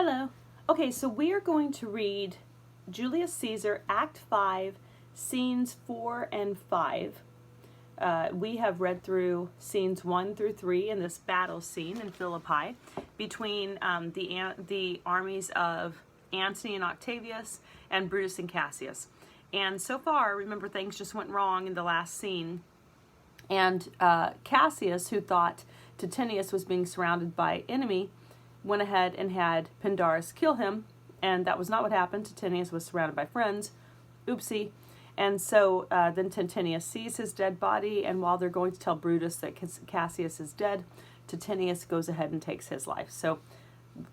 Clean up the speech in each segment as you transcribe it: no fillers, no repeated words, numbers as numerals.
Hello. Okay, so we are going to read Julius Caesar, Act 5, Scenes 4 and 5. We have read through scenes 1 through 3 in this battle scene in Philippi between the armies of Antony and Octavius and Brutus and Cassius. And so far, remember, things just went wrong in the last scene. And Cassius, who thought Titinius was being surrounded by enemy, went ahead and had Pindarus kill him, and that was not what happened. Titinius was surrounded by friends. Oopsie. And so then Titinius sees his dead body, and while they're going to tell Brutus that Cassius is dead, Titinius goes ahead and takes his life. So,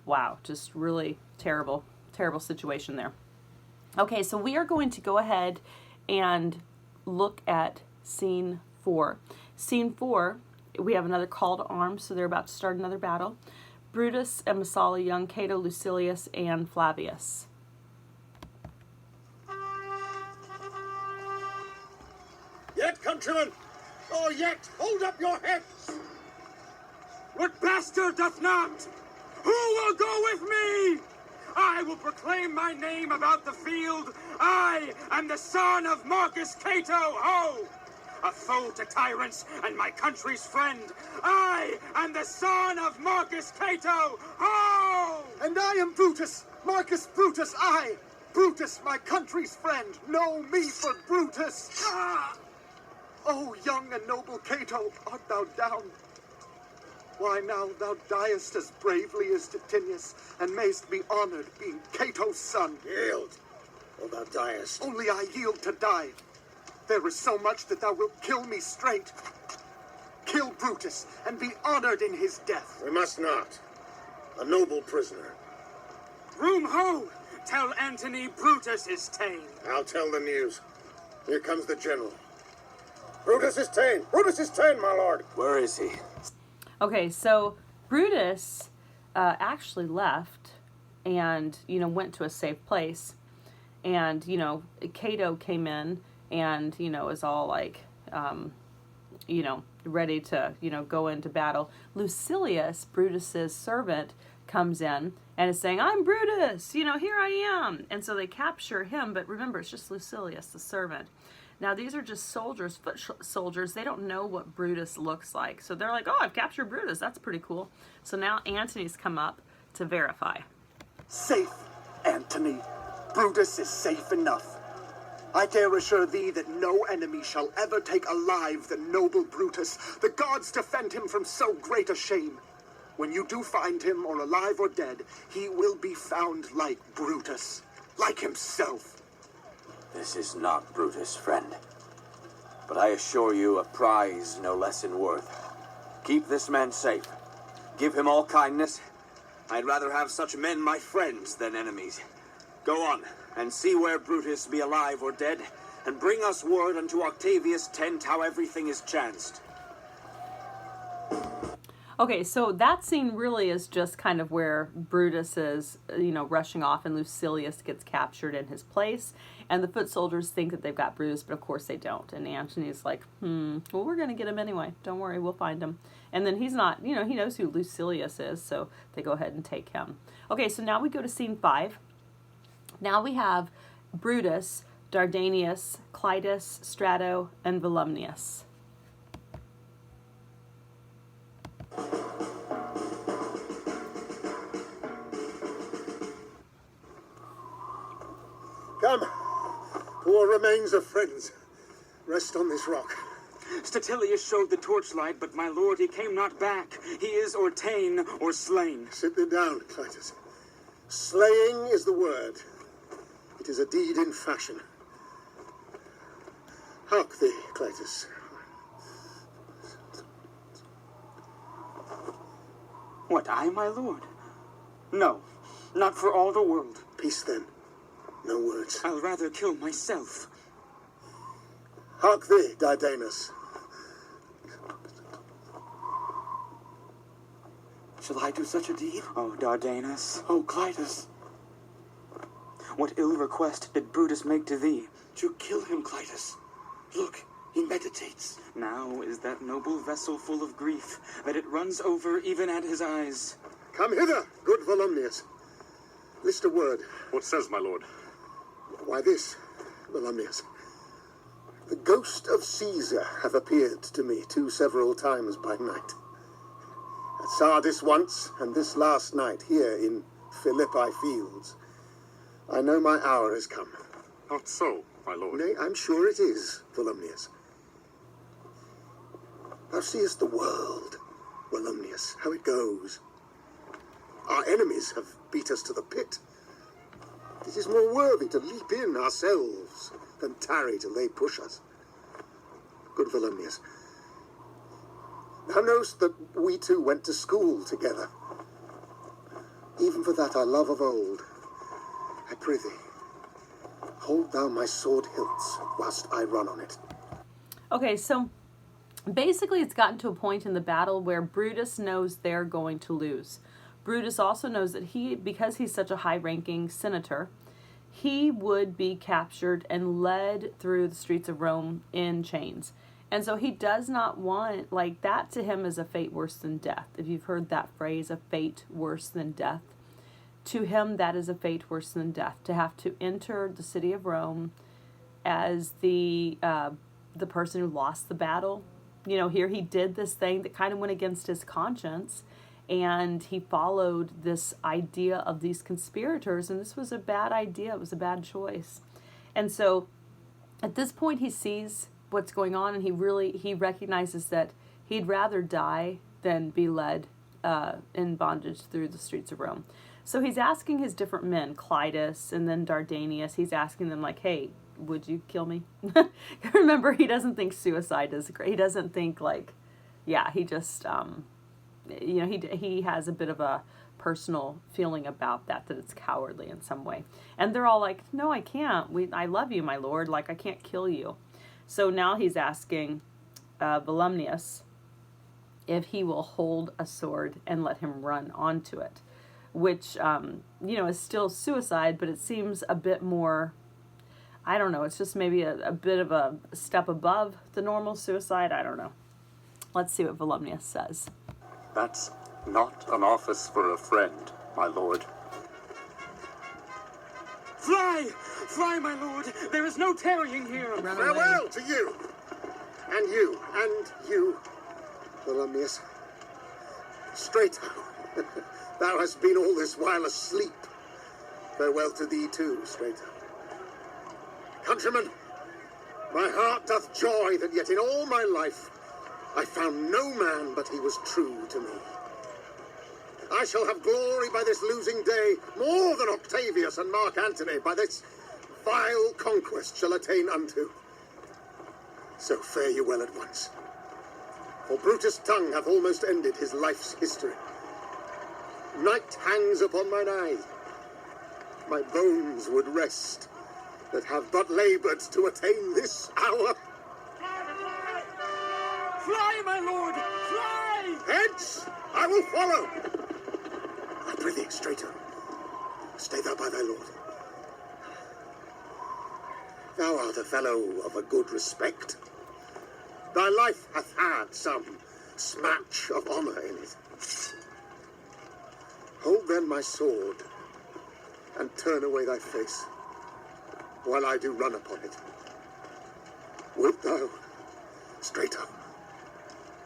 wow, just really terrible, terrible situation there. Okay, so we are going to go ahead and look at scene 4. Scene 4, we have another call to arms, so they're about to start another battle. Brutus and Messala, young Cato, Lucilius, and Flavius. Yet, countrymen, or yet, hold up your heads! What bastard doth not? Who will go with me? I will proclaim my name about the field. I am the son of Marcus Cato, ho! A foe to tyrants and my country's friend. I am the son of Marcus Cato, ho! And I am Brutus, Marcus Brutus, I. Brutus, my country's friend. Know me for Brutus. Ah! Oh, young and noble Cato, art thou down? Why now thou diest as bravely as Titinius, and mayst be honored, being Cato's son. Yield, or thou diest. Only I yield to die. There is so much that thou wilt kill me straight. Kill Brutus, and be honored in his death. We must not. A noble prisoner. Room ho! Tell Antony Brutus is ta'en. I'll tell the news. Here comes the general. Brutus is ta'en! Brutus is ta'en, my lord! Where is he? Okay, so Brutus actually left and, went to a safe place. And, Cato came in and, is all like, ready to, go into battle. Lucilius, Brutus's servant, comes in and is saying, I'm Brutus, here I am. And so they capture him, but remember, it's just Lucilius, the servant. Now, these are just soldiers, foot soldiers. They don't know what Brutus looks like. So they're like, oh, I've captured Brutus. That's pretty cool. So now Antony's come up to verify. Safe, Antony. Brutus is safe enough. I dare assure thee that no enemy shall ever take alive the noble Brutus. The gods defend him from so great a shame. When you do find him, or alive or dead, he will be found like Brutus, like himself. This is not Brutus, friend. But I assure you a prize no less in worth. Keep this man safe. Give him all kindness. I'd rather have such men my friends than enemies. Go on, and see where Brutus be alive or dead, and bring us word unto Octavius' tent how everything is chanced. Okay, so that scene really is just kind of where Brutus is, rushing off, and Lucilius gets captured in his place, and the foot soldiers think that they've got Brutus, but of course they don't. And Antony's like, well, we're going to get him anyway. Don't worry, we'll find him. And then he's not, he knows who Lucilius is, so they go ahead and take him. Okay, so now we go to scene 5. Now we have Brutus, Dardanius, Clitus, Strato, and Volumnius. Come, poor remains of friends. Rest on this rock. Statilius showed the torchlight, but my lord, he came not back. He is or ta'en or slain. Sit thee down, Clitus. Slaying is the word. It is a deed in fashion. Hark thee, Clitus. What, I, my lord? No, not for all the world. Peace then. No words. I'll rather kill myself. Hark thee, Dardanus. Shall I do such a deed? Oh, Dardanus. Oh, Clitus. What ill request did Brutus make to thee? To kill him, Clitus. Look, he meditates. Now is that noble vessel full of grief, that it runs over even at his eyes. Come hither, good Volumnius. List a word. What says, my lord? Why this, Volumnius. The ghost of Caesar hath appeared to me several times by night. At Sardis once, and this last night here in Philippi fields. I know my hour has come. Not so, my lord. Nay, I'm sure it is, Volumnius. Thou seest the world, Volumnius, how it goes. Our enemies have beat us to the pit. It is more worthy to leap in ourselves than tarry till they push us. Good Volumnius, thou knowest that we two went to school together. Even for that our love of old, I prythee, hold thou my sword hilts whilst I run on it. Okay, so basically it's gotten to a point in the battle where Brutus knows they're going to lose. Brutus also knows that because he's such a high-ranking senator, he would be captured and led through the streets of Rome in chains. And so he does not want, like, that to him is a fate worse than death. If you've heard that phrase, a fate worse than death. To him, that is a fate worse than death. To have to enter the city of Rome as the person who lost the battle. You know, here he did this thing that kind of went against his conscience. And he followed this idea of these conspirators, and this was a bad idea. It was a bad choice. And so at this point he sees what's going on, and he recognizes that he'd rather die than be led in bondage through the streets of Rome. So he's asking his different men, Clitus and then Dardanius, he's asking them like, hey, would you kill me? Remember, he doesn't think suicide is great. He doesn't think like, yeah, he just... you know, he has a bit of a personal feeling about that it's cowardly in some way. And they're all like, no, I can't. I love you, my lord. Like, I can't kill you. So now he's asking Volumnius if he will hold a sword and let him run onto it, which, you know, is still suicide, but it seems a bit more, I don't know, it's just maybe a bit of a step above the normal suicide. I don't know. Let's see what Volumnius says. That's not an office for a friend, my lord. Fly! Fly, my lord! There is no tarrying here! Farewell to you, and you, Volumnius. Strato, thou hast been all this while asleep. Farewell to thee too, Strato. Countrymen, my heart doth joy that yet in all my life I found no man but he was true to me. I shall have glory by this losing day more than Octavius and Mark Antony by this vile conquest shall attain unto. So fare you well at once. For Brutus' tongue hath almost ended his life's history. Night hangs upon mine eye. My bones would rest that have but labored to attain this hour. Fly, my lord! Fly! Hence, I will follow. I prithee, Strato, stay thou by thy lord. Thou art a fellow of a good respect. Thy life hath had some smatch of honour in it. Hold then my sword, and turn away thy face, while I do run upon it. Wilt thou, Strato?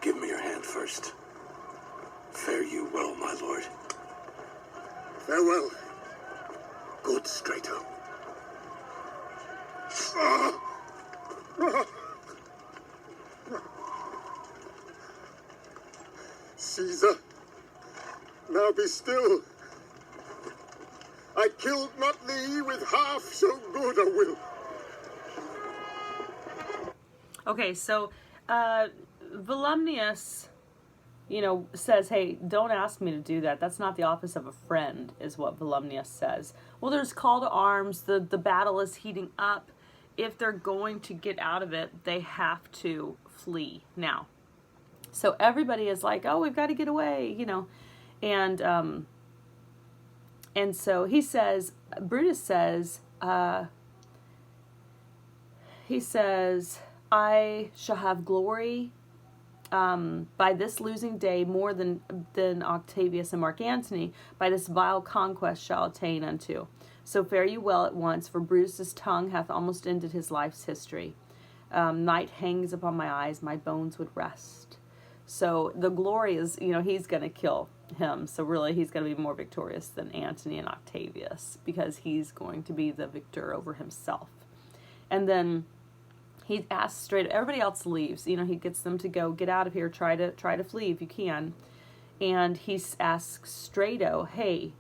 Give me your hand first. Fare you well, my lord. Farewell, good Strato. Caesar, now be still. I killed not thee with half so good a will. Okay, so Volumnius, you know, says, hey, don't ask me to do that. That's not the office of a friend, is what Volumnius says. Well, there's call to arms. The battle is heating up. If they're going to get out of it, they have to flee now. So everybody is like, oh, we've got to get away, you know. And so he says, Brutus says, I shall have glory by this losing day more than Octavius and Mark Antony, by this vile conquest shall attain unto. So fare you well at once, for Brutus's tongue hath almost ended his life's history. Night hangs upon my eyes, my bones would rest. So the glory is, he's going to kill him. So really he's going to be more victorious than Antony and Octavius, because he's going to be the victor over himself. And then he asks Strato, everybody else leaves. He gets them to go, get out of here, try to flee if you can. And he asks Strato, hey,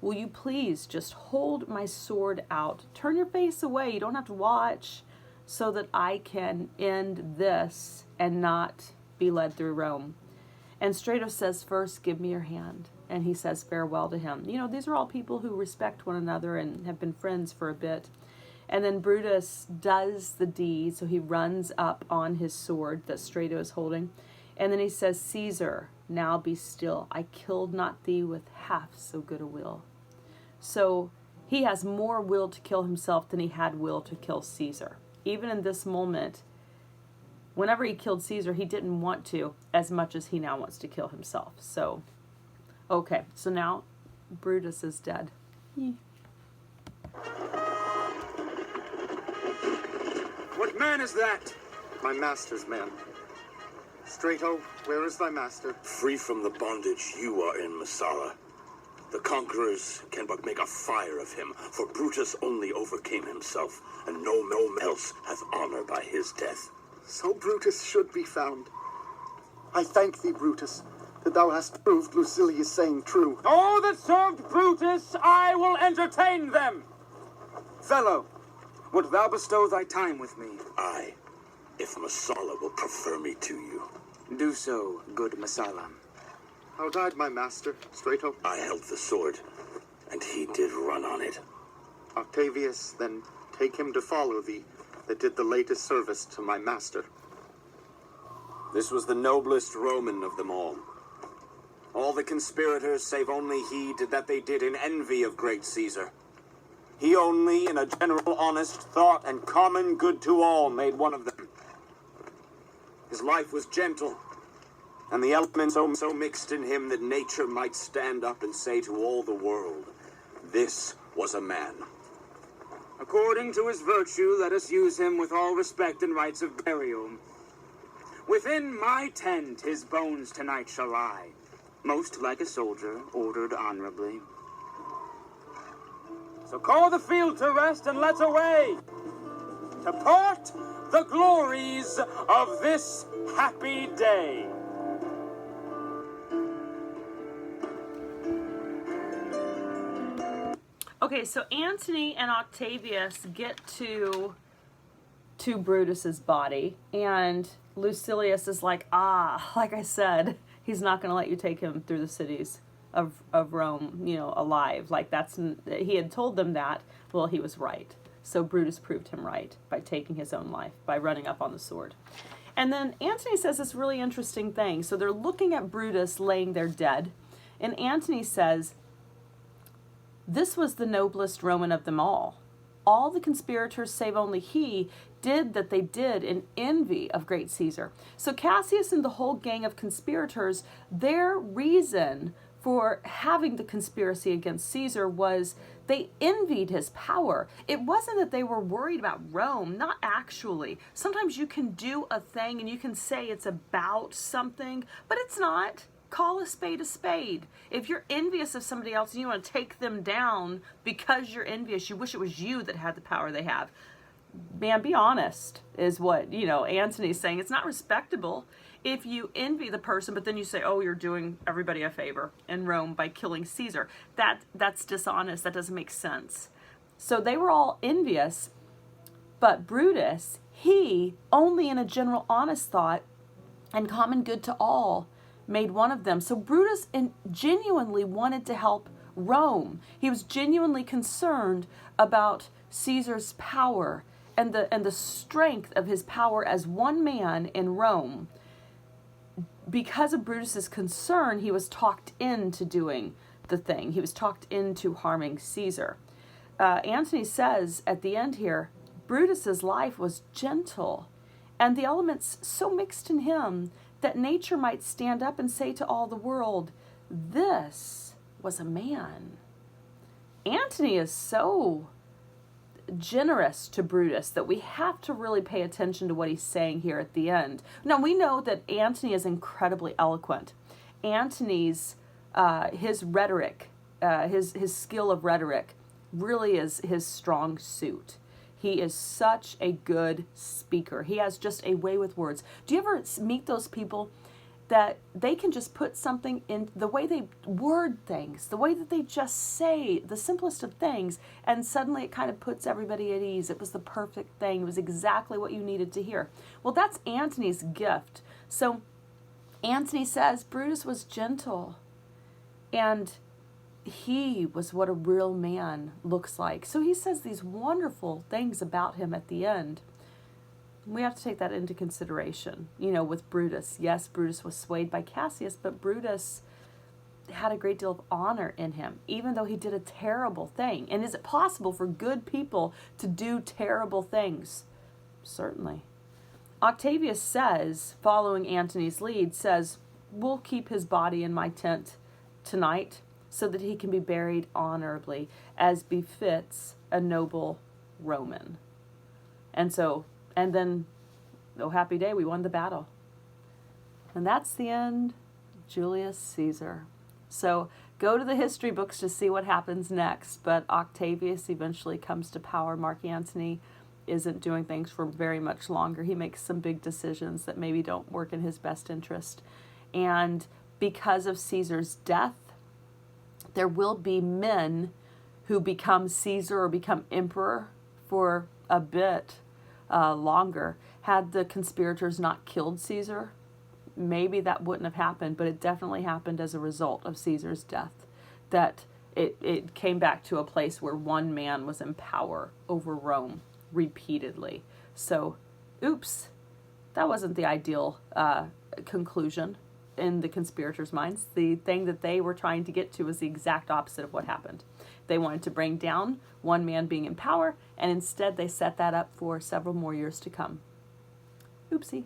will you please just hold my sword out? Turn your face away. You don't have to watch, so that I can end this and not be led through Rome. And Strato says, first, give me your hand. And he says farewell to him. These are all people who respect one another and have been friends for a bit. And then Brutus does the deed, so he runs up on his sword that Strato is holding. And then he says, Caesar, now be still. I killed not thee with half so good a will. So he has more will to kill himself than he had will to kill Caesar. Even in this moment, whenever he killed Caesar, he didn't want to as much as he now wants to kill himself. So, okay, so now Brutus is dead. What man is that? My master's man. Strato, where is thy master? Free from the bondage you are in, Messala. The conquerors can but make a fire of him, for Brutus only overcame himself, and no man else hath honor by his death. So Brutus should be found. I thank thee, Brutus, that thou hast proved Lucilia's saying true. All that served Brutus, I will entertain them. Fellow, wilt thou bestow thy time with me? Aye, if Messala will prefer me to you. Do so, good Messala. How died my master, Strato? I held the sword, and he did run on it. Octavius, then take him to follow thee, that did the latest service to my master. This was the noblest Roman of them all. All the conspirators, save only he, did that they did in envy of great Caesar. He only, in a general honest thought and common good to all, made one of them. His life was gentle, and the elements so mixed in him that nature might stand up and say to all the world, this was a man. According to his virtue, let us use him with all respect and rites of burial. Within my tent his bones tonight shall lie, most like a soldier, ordered honorably. So call the field to rest and let's away, to part the glories of this happy day. Okay, so Antony and Octavius get to Brutus's body, and Lucilius is like, like I said, he's not going to let you take him through the cities of Rome, alive. Like he had told them that. Well, he was right. So Brutus proved him right by taking his own life, by running up on the sword. And then Antony says this really interesting thing. So they're looking at Brutus laying there dead, and Antony says, this was the noblest Roman of them all. All the conspirators, save only he, did that they did in envy of great Caesar. So Cassius and the whole gang of conspirators, their reason for having the conspiracy against Caesar was they envied his power. It wasn't that they were worried about Rome, not actually. Sometimes you can do a thing and you can say it's about something, but it's not. Call a spade a spade. If you're envious of somebody else and you want to take them down because you're envious, you wish it was you that had the power they have. Man, be honest, is what, Antony's saying. It's not respectable if you envy the person, but then you say, oh, you're doing everybody a favor in Rome by killing Caesar. That's dishonest. That doesn't make sense. So they were all envious, but Brutus, he, only in a general honest thought and common good to all, made one of them. So Brutus genuinely wanted to help Rome. He was genuinely concerned about Caesar's power and the strength of his power as one man in Rome. Because of Brutus's concern, he was talked into doing the thing. He was talked into harming Caesar. Antony says at the end here, Brutus's life was gentle, and the elements so mixed in him that nature might stand up and say to all the world, this was a man. Antony is so generous to Brutus that we have to really pay attention to what he's saying here at the end. Now, we know that Antony is incredibly eloquent. Antony's, his rhetoric, his skill of rhetoric really is his strong suit. He is such a good speaker. He has just a way with words. Do you ever meet those people that they can just put something in the way they word things, the way that they just say the simplest of things, and suddenly it kind of puts everybody at ease. It was the perfect thing. It was exactly what you needed to hear. Well, that's Antony's gift. So Antony says Brutus was gentle, and he was what a real man looks like. So he says these wonderful things about him at the end. We have to take that into consideration, with Brutus. Yes, Brutus was swayed by Cassius, but Brutus had a great deal of honor in him, even though he did a terrible thing. And is it possible for good people to do terrible things? Certainly. Octavius says, following Antony's lead, says, we'll keep his body in my tent tonight so that he can be buried honorably, as befits a noble Roman. And then, oh happy day, we won the battle. And that's the end of Julius Caesar. So go to the history books to see what happens next. But Octavius eventually comes to power. Mark Antony isn't doing things for very much longer. He makes some big decisions that maybe don't work in his best interest. And because of Caesar's death, there will be men who become Caesar or become emperor for a bit longer. Had the conspirators not killed Caesar, maybe that wouldn't have happened, but it definitely happened as a result of Caesar's death, that it came back to a place where one man was in power over Rome repeatedly. So, oops, that wasn't the ideal conclusion in the conspirators' minds. The thing that they were trying to get to was the exact opposite of what happened. They wanted to bring down one man being in power, and instead they set that up for several more years to come. Oopsie.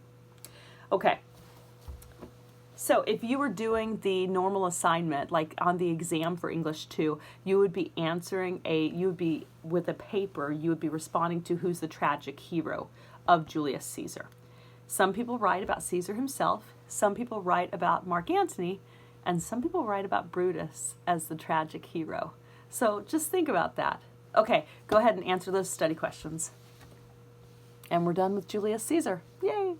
Okay. So if you were doing the normal assignment, like on the exam for English 2, you would be with a paper, you would be responding to who's the tragic hero of Julius Caesar. Some people write about Caesar himself, some people write about Mark Antony, and some people write about Brutus as the tragic hero. So just think about that. Okay, go ahead and answer those study questions. And we're done with Julius Caesar. Yay!